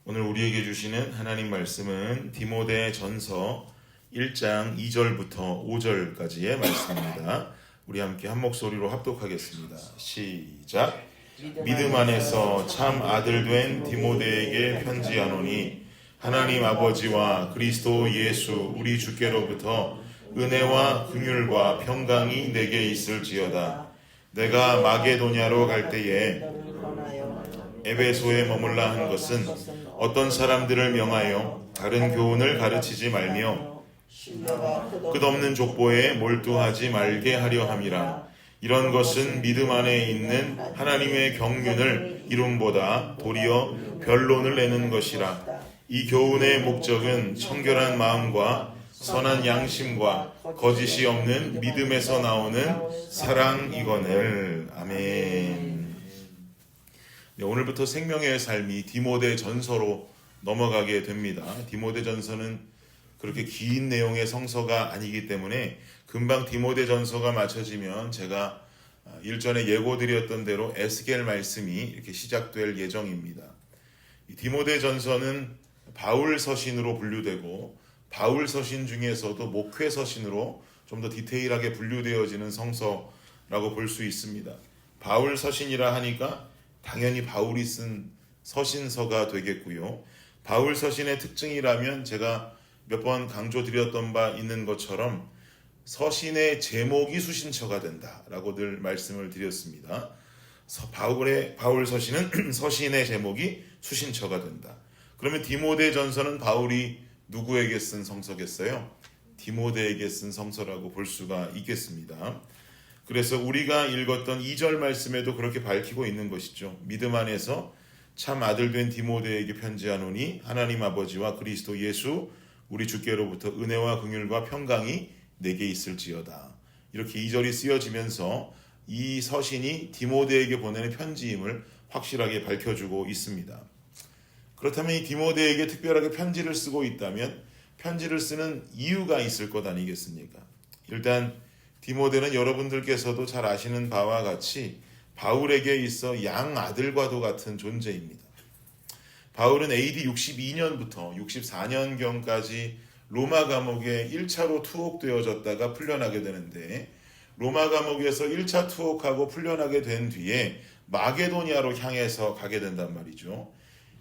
오늘 우리에게 주시는 하나님 말씀은 디모데 전서 1장 2절부터 5절까지의 말씀입니다. 우리 함께 한 목소리로 합독하겠습니다. 시작. 믿음 안에서 참 아들 된 디모데에게 편지하노니 하나님 아버지와 그리스도 예수 우리 주께로부터 은혜와 긍휼과 평강이 내게 있을지어다. 내가 마게도냐로 갈 때에 에베소에 머물라 한 것은 어떤 사람들을 명하여 다른 교훈을 가르치지 말며 끝없는 족보에 몰두하지 말게 하려 함이라. 이런 것은 믿음 안에 있는 하나님의 경륜을 이룸보다 도리어 변론을 내는 것이라. 이 교훈의 목적은 청결한 마음과 선한 양심과 거짓이 없는 믿음에서 나오는 사랑이거늘. 아멘. 네, 오늘부터 생명의 삶이 디모데 전서로 넘어가게 됩니다. 디모데 전서는 그렇게 긴 내용의 성서가 아니기 때문에 금방 디모데 전서가 마쳐지면 제가 일전에 예고드렸던 대로 에스겔 말씀이 이렇게 시작될 예정입니다. 이 디모데 전서는 바울 서신으로 분류되고 바울 서신 중에서도 목회 서신으로 좀 더 디테일하게 분류되어지는 성서라고 볼 수 있습니다. 바울 서신이라 하니까 당연히 바울이 쓴 서신서가 되겠고요. 바울 서신의 특징이라면 제가 몇 번 강조드렸던 바 있는 것처럼 서신의 제목이 수신처가 된다라고 늘 말씀을 드렸습니다. 바울 서신은 서신의 제목이 수신처가 된다. 그러면 디모데 전서는 바울이 누구에게 쓴 성서겠어요? 디모데에게 쓴 성서라고 볼 수가 있겠습니다. 그래서 우리가 읽었던 2절 말씀에도 그렇게 밝히고 있는 것이죠. 믿음 안에서 참 아들 된 디모데에게 편지하노니 하나님 아버지와 그리스도 예수 우리 주께로부터 은혜와 긍휼과 평강이 내게 있을지어다. 이렇게 2절이 쓰여지면서 이 서신이 디모데에게 보내는 편지임을 확실하게 밝혀주고 있습니다. 그렇다면 이 디모데에게 특별하게 편지를 쓰고 있다면 편지를 쓰는 이유가 있을 것 아니겠습니까? 일단 디모데는 여러분들께서도 잘 아시는 바와 같이 바울에게 있어 양아들과도 같은 존재입니다. 바울은 AD 62년부터 64년경까지 로마 감옥에 1차로 투옥되어졌다가 풀려나게 되는데 로마 감옥에서 1차 투옥하고 풀려나게 된 뒤에 마게도니아로 향해서 가게 된단 말이죠.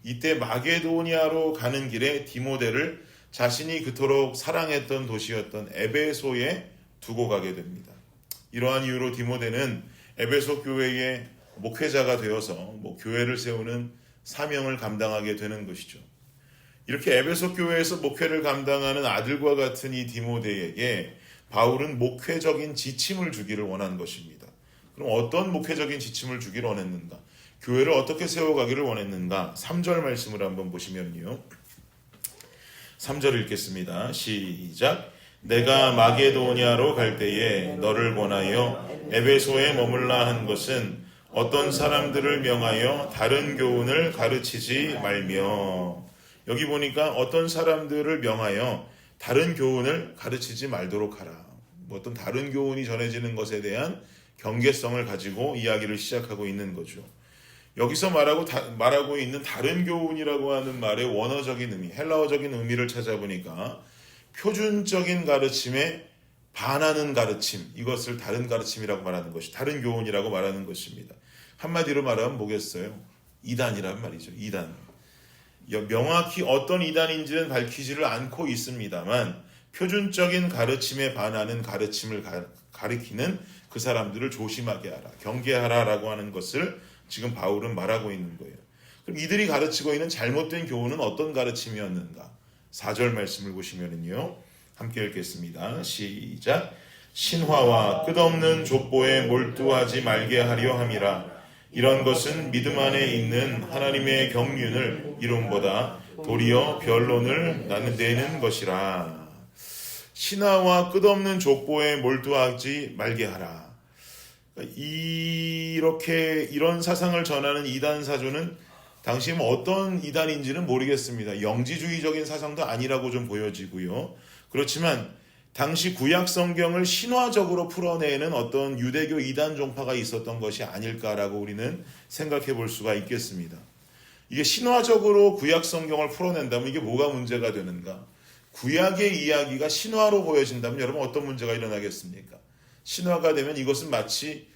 이때 마게도니아로 가는 길에 디모데를 자신이 그토록 사랑했던 도시였던 에베소에 두고 가게 됩니다. 이러한 이유로 디모데는 에베소 교회의 목회자가 되어서 교회를 세우는 사명을 감당하게 되는 것이죠. 이렇게 에베소 교회에서 목회를 감당하는 아들과 같은 이 디모데에게 바울은 목회적인 지침을 주기를 원한 것입니다. 그럼 어떤 목회적인 지침을 주기를 원했는가? 교회를 어떻게 세워가기를 원했는가? 3절 말씀을 한번 보시면요. 3절 읽겠습니다. 시작. 내가 마게도니아로 갈 때에 너를 권하여 에베소에 머물라 한 것은 어떤 사람들을 명하여 다른 교훈을 가르치지 말며. 여기 보니까 어떤 사람들을 명하여 다른 교훈을 가르치지 말도록 하라. 어떤 다른 교훈이 전해지는 것에 대한 경계성을 가지고 이야기를 시작하고 있는 거죠. 여기서 말하고 있는 다른 교훈이라고 하는 말의 원어적인 의미, 헬라어적인 의미를 찾아보니까 표준적인 가르침에 반하는 가르침, 이것을 다른 가르침이라고 말하는 것이 다른 교훈이라고 말하는 것입니다. 한마디로 말하면 뭐겠어요? 이단이란 말이죠. 이단. 명확히 어떤 이단인지는 밝히지를 않고 있습니다만 표준적인 가르침에 반하는 가르침을 가리키는 그 사람들을 조심하게 하라, 경계하라라고 하는 것을 지금 바울은 말하고 있는 거예요. 그럼 이들이 가르치고 있는 잘못된 교훈은 어떤 가르침이었는가? 4절 말씀을 보시면요. 함께 읽겠습니다. 시작. 신화와 끝없는 족보에 몰두하지 말게 하려 함이라. 이런 것은 믿음 안에 있는 하나님의 경륜을 이룸보다 도리어 변론을 내는 것이라. 신화와 끝없는 족보에 몰두하지 말게 하라. 이런 사상을 전하는 이단 사조는 당시 어떤 이단인지는 모르겠습니다. 영지주의적인 사상도 아니라고 좀 보여지고요. 그렇지만 당시 구약 성경을 신화적으로 풀어내는 어떤 유대교 이단 종파가 있었던 것이 아닐까라고 우리는 생각해 볼 수가 있겠습니다. 이게 신화적으로 구약 성경을 풀어낸다면 이게 뭐가 문제가 되는가? 구약의 이야기가 신화로 보여진다면 여러분 어떤 문제가 일어나겠습니까? 신화가 되면 이것은 마치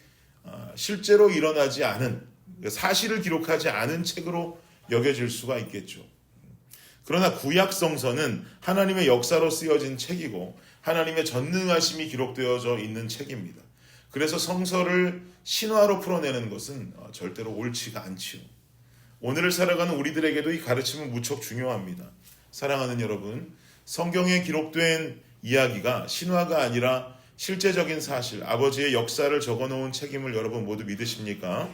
실제로 일어나지 않은, 사실을 기록하지 않은 책으로 여겨질 수가 있겠죠. 그러나 구약 성서는 하나님의 역사로 쓰여진 책이고 하나님의 전능하심이 기록되어져 있는 책입니다. 그래서 성서를 신화로 풀어내는 것은 절대로 옳지가 않지요. 오늘을 살아가는 우리들에게도 이 가르침은 무척 중요합니다. 사랑하는 여러분, 성경에 기록된 이야기가 신화가 아니라 실제적인 사실, 아버지의 역사를 적어놓은 책임을 여러분 모두 믿으십니까?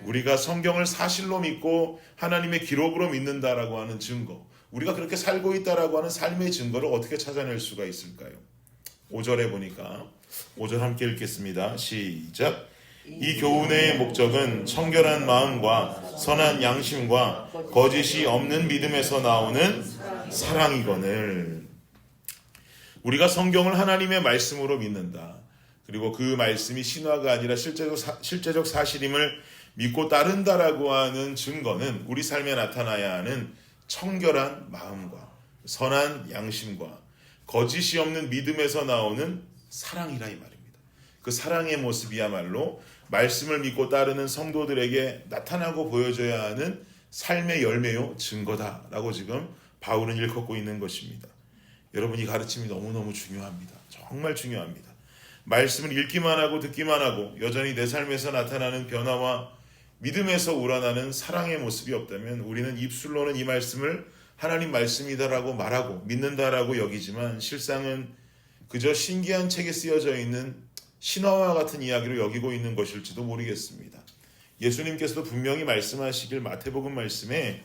우리가 성경을 사실로 믿고 하나님의 기록으로 믿는다라고 하는 증거, 우리가 그렇게 살고 있다라고 하는 삶의 증거를 어떻게 찾아낼 수가 있을까요? 5절에 보니까 5절 함께 읽겠습니다. 시작. 이 교훈의 목적은 청결한 마음과 선한 양심과 거짓이 없는 믿음에서 나오는 사랑이거늘. 우리가 성경을 하나님의 말씀으로 믿는다. 그리고 그 말씀이 신화가 아니라 실제적 사실임을 믿고 따른다라고 하는 증거는 우리 삶에 나타나야 하는 청결한 마음과 선한 양심과 거짓이 없는 믿음에서 나오는 사랑이라 이 말입니다. 그 사랑의 모습이야말로 말씀을 믿고 따르는 성도들에게 나타나고 보여져야 하는 삶의 열매요 증거다라고 지금 바울은 일컫고 있는 것입니다. 여러분, 이 가르침이 너무너무 중요합니다. 정말 중요합니다. 말씀을 읽기만 하고 듣기만 하고 여전히 내 삶에서 나타나는 변화와 믿음에서 우러나는 사랑의 모습이 없다면 우리는 입술로는 이 말씀을 하나님 말씀이다라고 말하고 믿는다라고 여기지만 실상은 그저 신기한 책에 쓰여져 있는 신화와 같은 이야기로 여기고 있는 것일지도 모르겠습니다. 예수님께서도 분명히 말씀하시길 마태복음 말씀에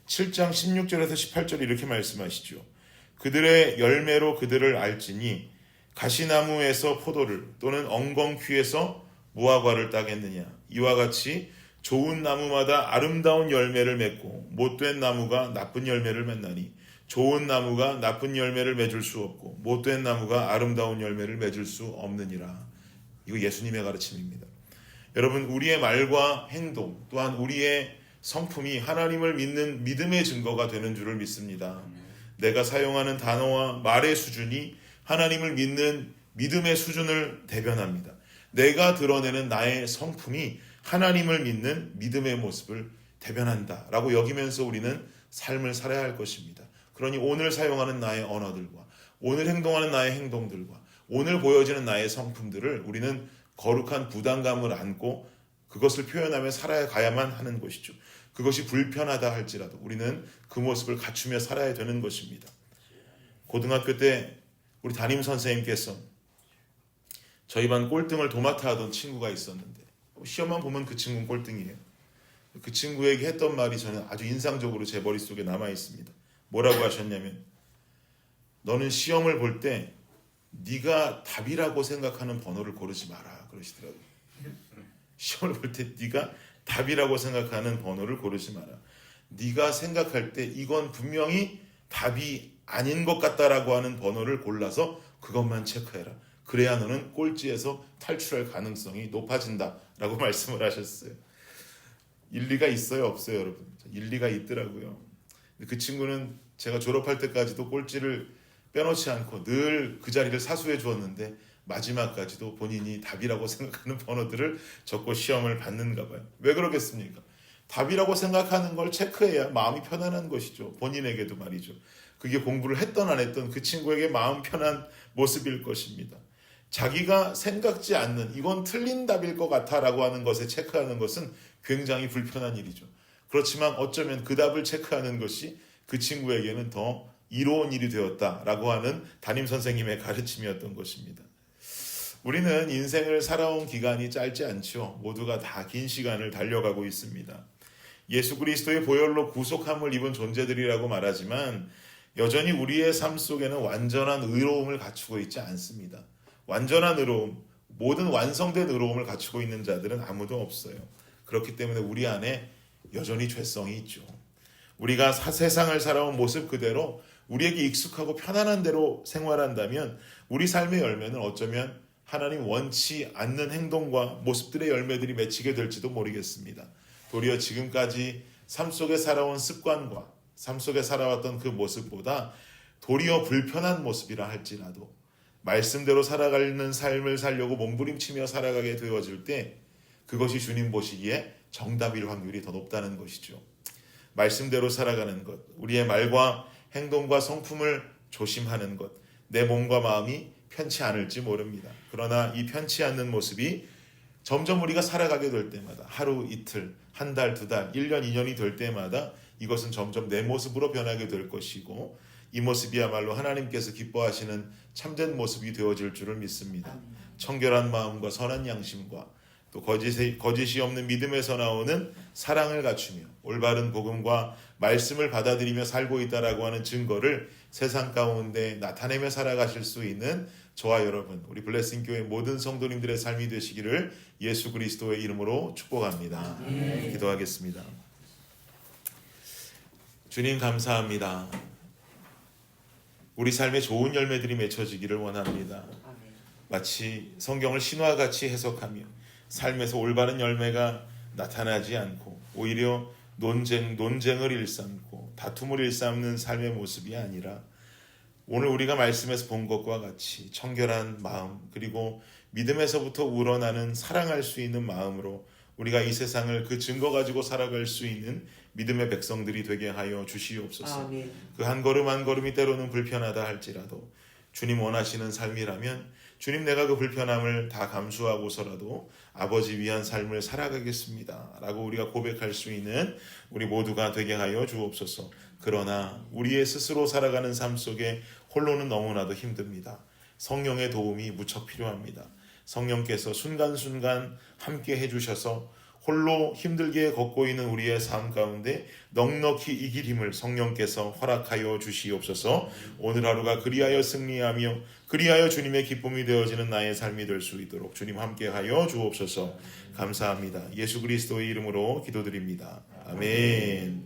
7장 16절에서 18절 이렇게 말씀하시죠. 그들의 열매로 그들을 알지니 가시나무에서 포도를 또는 엉겅퀴에서 무화과를 따겠느냐. 이와 같이 좋은 나무마다 아름다운 열매를 맺고 못된 나무가 나쁜 열매를 맺나니 좋은 나무가 나쁜 열매를 맺을 수 없고 못된 나무가 아름다운 열매를 맺을 수 없느니라. 이거 예수님의 가르침입니다. 여러분, 우리의 말과 행동 또한 우리의 성품이 하나님을 믿는 믿음의 증거가 되는 줄을 믿습니다. 내가 사용하는 단어와 말의 수준이 하나님을 믿는 믿음의 수준을 대변합니다. 내가 드러내는 나의 성품이 하나님을 믿는 믿음의 모습을 대변한다라고 여기면서 우리는 삶을 살아야 할 것입니다. 그러니 오늘 사용하는 나의 언어들과 오늘 행동하는 나의 행동들과 오늘 보여지는 나의 성품들을 우리는 거룩한 부담감을 안고 그것을 표현하며 살아가야만 하는 것이죠. 그것이 불편하다 할지라도 우리는 그 모습을 갖추며 살아야 되는 것입니다. 고등학교 때 우리 담임 선생님께서 저희 반 꼴등을 도맡아 하던 친구가 있었는데 시험만 보면 그 친구는 꼴등이에요. 그 친구에게 했던 말이 저는 아주 인상적으로 제 머릿속에 남아 있습니다. 뭐라고 하셨냐면 너는 시험을 볼 때 네가 답이라고 생각하는 번호를 고르지 마라 그러시더라고요. 시험을 볼 때 네가 답이라고 생각하는 번호를 고르지 마라. 네가 생각할 때 이건 분명히 답이 아닌 것 같다라고 하는 번호를 골라서 그것만 체크해라. 그래야 너는 꼴찌에서 탈출할 가능성이 높아진다라고 말씀을 하셨어요. 일리가 있어요, 없어요, 여러분? 일리가 있더라고요. 그 친구는 제가 졸업할 때까지도 꼴찌를 빼놓지 않고 늘 그 자리를 사수해 주었는데 마지막까지도 본인이 답이라고 생각하는 번호들을 적고 시험을 받는가 봐요. 왜 그러겠습니까? 답이라고 생각하는 걸 체크해야 마음이 편안한 것이죠. 본인에게도 말이죠. 그게 공부를 했던 안 했던 그 친구에게 마음 편한 모습일 것입니다. 자기가 생각지 않는 이건 틀린 답일 것 같아라고 하는 것에 체크하는 것은 굉장히 불편한 일이죠. 그렇지만 어쩌면 그 답을 체크하는 것이 그 친구에게는 더 이로운 일이 되었다라고 하는 담임 선생님의 가르침이었던 것입니다. 우리는 인생을 살아온 기간이 짧지 않죠. 모두가 다 긴 시간을 달려가고 있습니다. 예수 그리스도의 보혈로 구속함을 입은 존재들이라고 말하지만 여전히 우리의 삶 속에는 완전한 의로움을 갖추고 있지 않습니다. 완전한 의로움, 모든 완성된 의로움을 갖추고 있는 자들은 아무도 없어요. 그렇기 때문에 우리 안에 여전히 죄성이 있죠. 우리가 세상을 살아온 모습 그대로 우리에게 익숙하고 편안한 대로 생활한다면 우리 삶의 열매는 어쩌면 하나님 원치 않는 행동과 모습들의 열매들이 맺히게 될지도 모르겠습니다. 도리어 지금까지 삶 속에 살아온 습관과 삶 속에 살아왔던 그 모습보다 도리어 불편한 모습이라 할지라도 말씀대로 살아가는 삶을 살려고 몸부림치며 살아가게 되어질 때 그것이 주님 보시기에 정답일 확률이 더 높다는 것이죠. 말씀대로 살아가는 것, 우리의 말과 행동과 성품을 조심하는 것, 내 몸과 마음이 편치 않을지 모릅니다. 그러나 이 편치 않는 모습이 점점 우리가 살아가게 될 때마다 하루 이틀, 한 달, 두 달, 1년, 2년이 될 때마다 이것은 점점 내 모습으로 변하게 될 것이고 이 모습이야말로 하나님께서 기뻐하시는 참된 모습이 되어질 줄을 믿습니다. 청결한 마음과 선한 양심과 또 거짓이 없는 믿음에서 나오는 사랑을 갖추며 올바른 복음과 말씀을 받아들이며 살고 있다라고 하는 증거를 세상 가운데 나타내며 살아가실 수 있는 저와 여러분, 우리 블레싱교회 모든 성도님들의 삶이 되시기를 예수 그리스도의 이름으로 축복합니다. 기도하겠습니다. 주님 감사합니다. 우리 삶에 좋은 열매들이 맺혀지기를 원합니다. 마치 성경을 신화같이 해석하며 삶에서 올바른 열매가 나타나지 않고 오히려 논쟁을 일삼고 다툼을 일삼는 삶의 모습이 아니라 오늘 우리가 말씀에서 본 것과 같이 청결한 마음 그리고 믿음에서부터 우러나는 사랑할 수 있는 마음으로 우리가 이 세상을 그 증거 가지고 살아갈 수 있는 믿음의 백성들이 되게 하여 주시옵소서. 그 한 걸음 한 걸음이 때로는 불편하다 할지라도 주님 원하시는 삶이라면 주님 내가 그 불편함을 다 감수하고서라도 아버지 위한 삶을 살아가겠습니다 라고 우리가 고백할 수 있는 우리 모두가 되게 하여 주옵소서. 그러나 우리의 스스로 살아가는 삶 속에 홀로는 너무나도 힘듭니다. 성령의 도움이 무척 필요합니다. 성령께서 순간순간 함께 해주셔서 홀로 힘들게 걷고 있는 우리의 삶 가운데 넉넉히 이길 힘을 성령께서 허락하여 주시옵소서. 오늘 하루가 그리하여 승리하며 그리하여 주님의 기쁨이 되어지는 나의 삶이 될 수 있도록 주님 함께하여 주옵소서. 감사합니다. 예수 그리스도의 이름으로 기도드립니다. 아멘.